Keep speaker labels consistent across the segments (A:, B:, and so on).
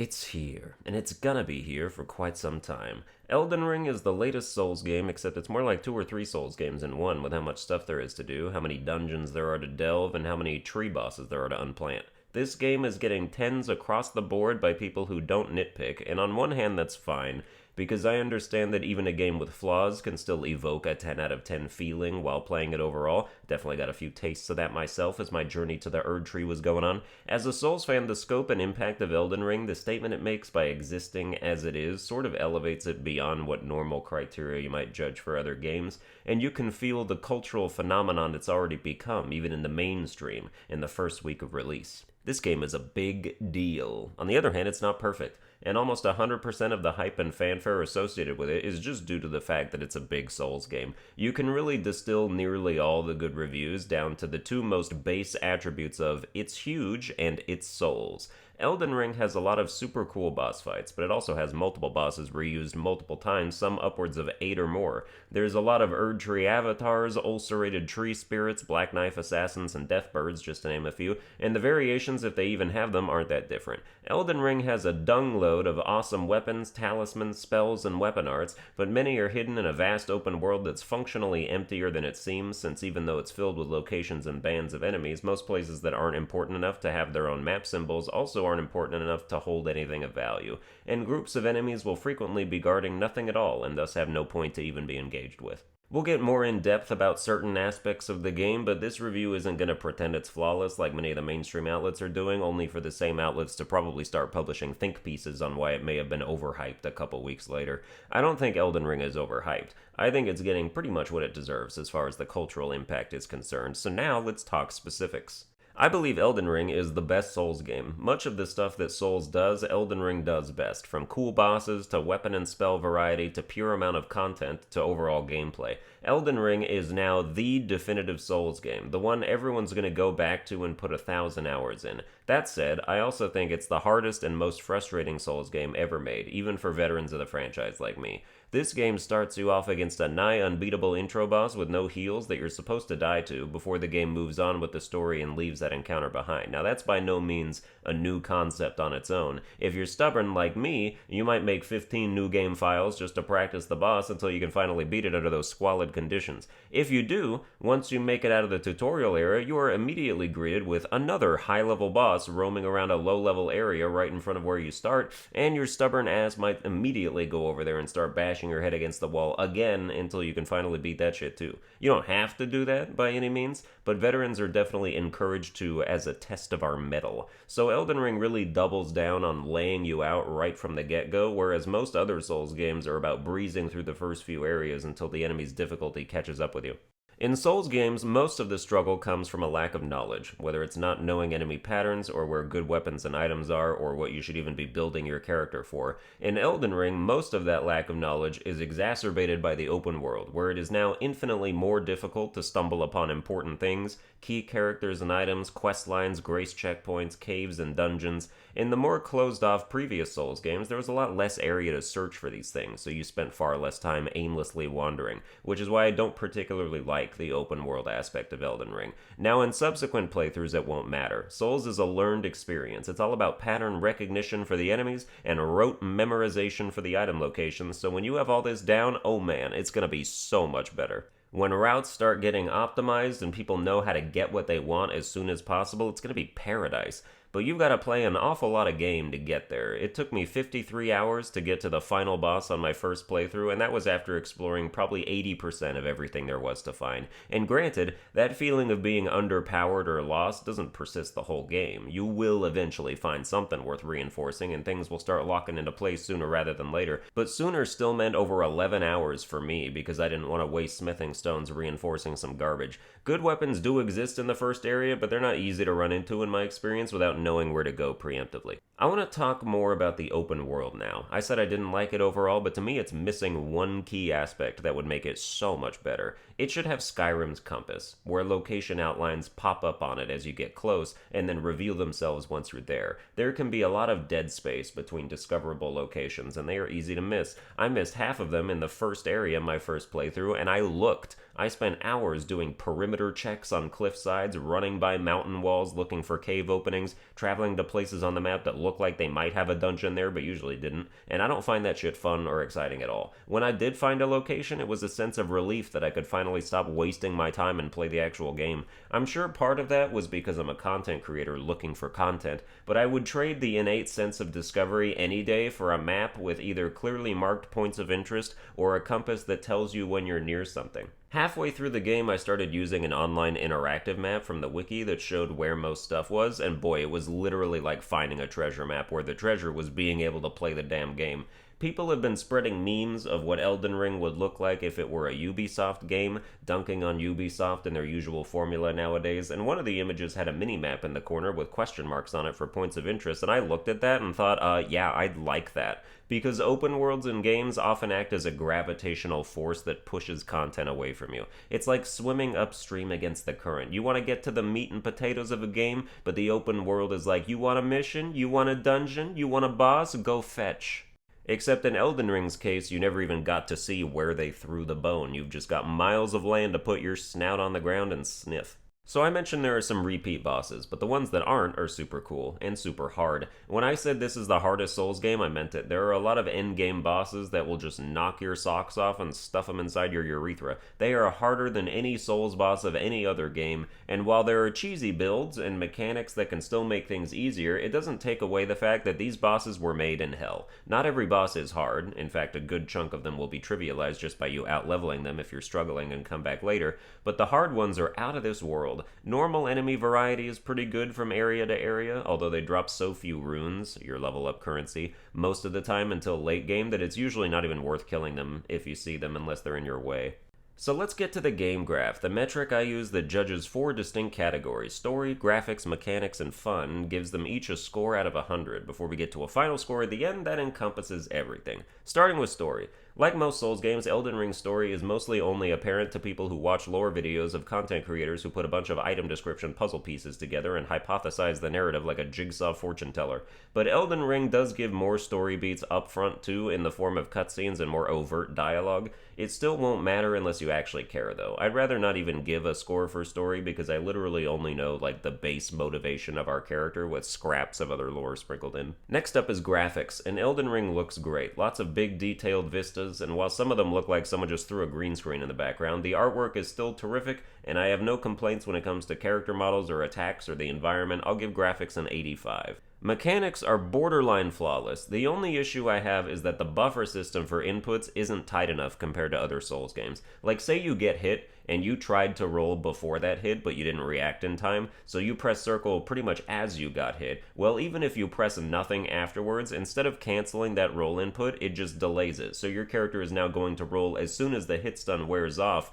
A: It's here, and it's gonna be here for quite some time. Elden Ring is the latest Souls game, except it's more like 2 or 3 Souls games in one, with how much stuff there is to do, how many dungeons there are to delve, and how many tree bosses there are to unplant. This game is getting tens across the board by people who don't nitpick, and on one hand that's fine, because I understand that even a game with flaws can still evoke a 10 out of 10 feeling while playing it overall. Definitely got a few tastes of that myself as my journey to the Erd Tree was going on. As a Souls fan, the scope and impact of Elden Ring, the statement it makes by existing as it is, sort of elevates it beyond what normal criteria you might judge for other games, and you can feel the cultural phenomenon it's already become, even in the mainstream, in the first week of release. This game is a big deal. On the other hand, it's not perfect, and almost 100% of the hype and fanfare associated with it is just due to the fact that it's a big Souls game. You can really distill nearly all the good reviews down to the two most base attributes of it's huge and it's Souls. Elden Ring has a lot of super cool boss fights, but it also has multiple bosses reused multiple times, some upwards of 8 or more. There's a lot of Erd Tree avatars, ulcerated tree spirits, black knife assassins, and death birds, just to name a few, and the variations, if they even have them, aren't that different. Elden Ring has a dung load of awesome weapons, talismans, spells, and weapon arts, but many are hidden in a vast open world that's functionally emptier than it seems, since even though it's filled with locations and bands of enemies, most places that aren't important enough to have their own map symbols also aren't important enough to hold anything of value, and groups of enemies will frequently be guarding nothing at all and thus have no point to even be engaged with. We'll get more in depth about certain aspects of the game, but this review isn't going to pretend it's flawless like many of the mainstream outlets are doing, only for the same outlets to probably start publishing think pieces on why it may have been overhyped a couple weeks later. I don't think Elden Ring is overhyped. I think it's getting pretty much what it deserves as far as the cultural impact is concerned, so now let's talk specifics. I believe Elden Ring is the best Souls game. Much of the stuff that Souls does, Elden Ring does best, from cool bosses to weapon and spell variety to pure amount of content to overall gameplay. Elden Ring is now the definitive Souls game, the one everyone's going to go back to and put 1,000 hours in. That said, I also think it's the hardest and most frustrating Souls game ever made, even for veterans of the franchise like me. This game starts you off against a nigh unbeatable intro boss with no heals that you're supposed to die to before the game moves on with the story and leaves that encounter behind. Now that's by no means a new concept on its own. If you're stubborn like me, you might make 15 new game files just to practice the boss until you can finally beat it under those squalid conditions. If you do, once you make it out of the tutorial area, you are immediately greeted with another high-level boss roaming around a low-level area right in front of where you start, and your stubborn ass might immediately go over there and start bashing your head against the wall again until you can finally beat that shit too. You don't have to do that by any means, but veterans are definitely encouraged to as a test of our mettle. So Elden Ring really doubles down on laying you out right from the get-go, whereas most other Souls games are about breezing through the first few areas until the enemy's difficulty catches up with you. In Souls games, most of the struggle comes from a lack of knowledge, whether it's not knowing enemy patterns or where good weapons and items are or what you should even be building your character for. In Elden Ring, most of that lack of knowledge is exacerbated by the open world, where it is now infinitely more difficult to stumble upon important things, key characters and items, quest lines, grace checkpoints, caves, and dungeons. In the more closed-off previous Souls games, there was a lot less area to search for these things, so you spent far less time aimlessly wandering, which is why I don't particularly like the open world aspect of Elden Ring. Now, in subsequent playthroughs, it won't matter. Souls is a learned experience. It's all about pattern recognition for the enemies and rote memorization for the item locations, so when you have all this down, oh man, it's gonna be so much better. When routes start getting optimized and people know how to get what they want as soon as possible, it's going to be paradise. But you've got to play an awful lot of game to get there. It took me 53 hours to get to the final boss on my first playthrough, and that was after exploring probably 80% of everything there was to find. And granted, that feeling of being underpowered or lost doesn't persist the whole game. You will eventually find something worth reinforcing, and things will start locking into place sooner rather than later. But sooner still meant over 11 hours for me, because I didn't want to waste smithing stones reinforcing some garbage. Good weapons do exist in the first area, but they're not easy to run into in my experience without knowing where to go preemptively. I want to talk more about the open world now. I said I didn't like it overall, but to me it's missing one key aspect that would make it so much better. It should have Skyrim's compass, where location outlines pop up on it as you get close and then reveal themselves once you're there. There can be a lot of dead space between discoverable locations, and they are easy to miss. I missed half of them in the first area my first playthrough, and I looked. I spent hours doing perimeter checks on cliff sides, running by mountain walls looking for cave openings, traveling to places on the map that look look like they might have a dungeon there, but usually didn't, and I don't find that shit fun or exciting at all. When I did find a location, it was a sense of relief that I could finally stop wasting my time and play the actual game. I'm sure part of that was because I'm a content creator looking for content, but I would trade the innate sense of discovery any day for a map with either clearly marked points of interest or a compass that tells you when you're near something. Halfway through the game, I started using an online interactive map from the wiki that showed where most stuff was, and boy, it was literally like finding a treasure map where the treasure was being able to play the damn game. People have been spreading memes of what Elden Ring would look like if it were a Ubisoft game, dunking on Ubisoft and their usual formula nowadays, and one of the images had a mini-map in the corner with question marks on it for points of interest, and I looked at that and thought, yeah, I'd like that. Because open worlds in games often act as a gravitational force that pushes content away from you. It's like swimming upstream against the current. You want to get to the meat and potatoes of a game, but the open world is like, you want a mission? You want a dungeon? You want a boss? Go fetch. Except in Elden Ring's case, you never even got to see where they threw the bone. You've just got miles of land to put your snout on the ground and sniff. So I mentioned there are some repeat bosses, but the ones that aren't are super cool and super hard. When I said this is the hardest Souls game, I meant it. There are a lot of endgame bosses that will just knock your socks off and stuff them inside your urethra. They are harder than any Souls boss of any other game, and while there are cheesy builds and mechanics that can still make things easier, it doesn't take away the fact that these bosses were made in hell. Not every boss is hard. In fact, a good chunk of them will be trivialized just by you out-leveling them if you're struggling and come back later, but the hard ones are out of this world. Normal enemy variety is pretty good from area to area, although they drop so few runes, your level up currency, most of the time until late game that it's usually not even worth killing them if you see them unless they're in your way. So let's get to the game graph, the metric I use that judges 4 distinct categories: story, graphics, mechanics, and fun, gives them each a score out of 100, before we get to a final score at the end that encompasses everything. Starting with story. Like most Souls games, Elden Ring's story is mostly only apparent to people who watch lore videos of content creators who put a bunch of item description puzzle pieces together and hypothesize the narrative like a jigsaw fortune teller. But Elden Ring does give more story beats up front too, in the form of cutscenes and more overt dialogue. It still won't matter unless you actually care though. I'd rather not even give a score for story because I literally only know like the base motivation of our character with scraps of other lore sprinkled in. Next up is graphics, and Elden Ring looks great. Lots of big detailed vistas, and while some of them look like someone just threw a green screen in the background, the artwork is still terrific, and I have no complaints when it comes to character models or attacks or the environment. I'll give graphics an 85. Mechanics are borderline flawless. The only issue I have is that the buffer system for inputs isn't tight enough compared to other Souls games. Like, say you get hit, and you tried to roll before that hit, but you didn't react in time, so you press circle pretty much as you got hit. Well, even if you press nothing afterwards, instead of canceling that roll input, it just delays it. So your character is now going to roll as soon as the hit stun wears off,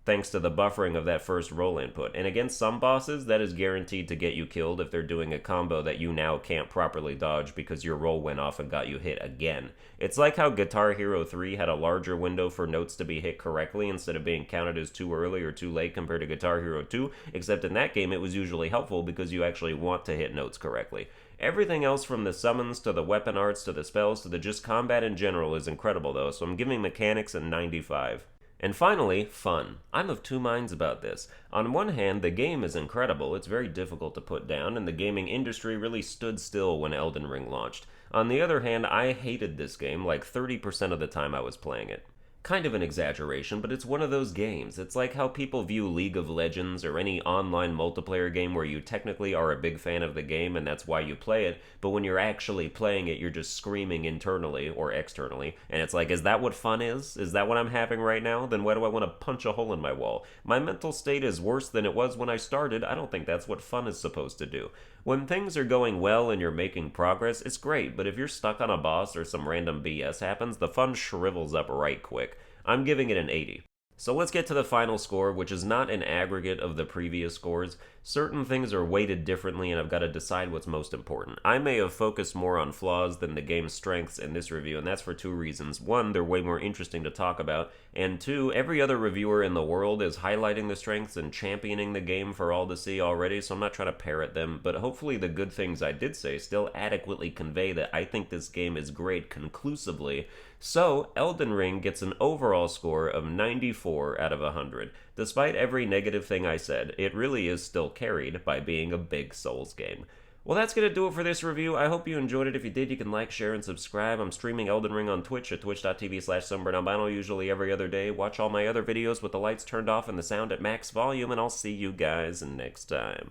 A: thanks to the buffering of that first roll input. And against some bosses, that is guaranteed to get you killed if they're doing a combo that you now can't properly dodge because your roll went off and got you hit again. It's like how Guitar Hero 3 had a larger window for notes to be hit correctly instead of being counted as too early or too late compared to Guitar Hero 2, except in that game it was usually helpful because you actually want to hit notes correctly. Everything else from the summons to the weapon arts to the spells to the just combat in general is incredible though, so I'm giving mechanics a 95. And finally, fun. I'm of two minds about this. On one hand, the game is incredible, it's very difficult to put down, and the gaming industry really stood still when Elden Ring launched. On the other hand, I hated this game like 30% of the time I was playing it. Kind of an exaggeration, but it's one of those games. It's like how people view League of Legends or any online multiplayer game where you technically are a big fan of the game and that's why you play it, but when you're actually playing it, you're just screaming internally or externally, and it's like, is that what fun is? Is that what I'm having right now? Then why do I want to punch a hole in my wall? My mental state is worse than it was when I started. I don't think that's what fun is supposed to do. When things are going well and you're making progress, it's great, but if you're stuck on a boss or some random BS happens, the fun shrivels up right quick. I'm giving it an 80. So let's get to the final score, which is not an aggregate of the previous scores. Certain things are weighted differently, and I've got to decide what's most important. I may have focused more on flaws than the game's strengths in this review, and that's for two reasons. One, they're way more interesting to talk about, and two, every other reviewer in the world is highlighting the strengths and championing the game for all to see already, so I'm not trying to parrot them, but hopefully the good things I did say still adequately convey that I think this game is great conclusively. So, Elden Ring gets an overall score of 94 out of 100. Despite every negative thing I said, it really is still carried by being a big Souls game. Well, that's going to do it for this review. I hope you enjoyed it. If you did, you can like, share, and subscribe. I'm streaming Elden Ring on Twitch at twitch.tv/SunburnedAlbino usually every other day. Watch all my other videos with the lights turned off and the sound at max volume, and I'll see you guys next time.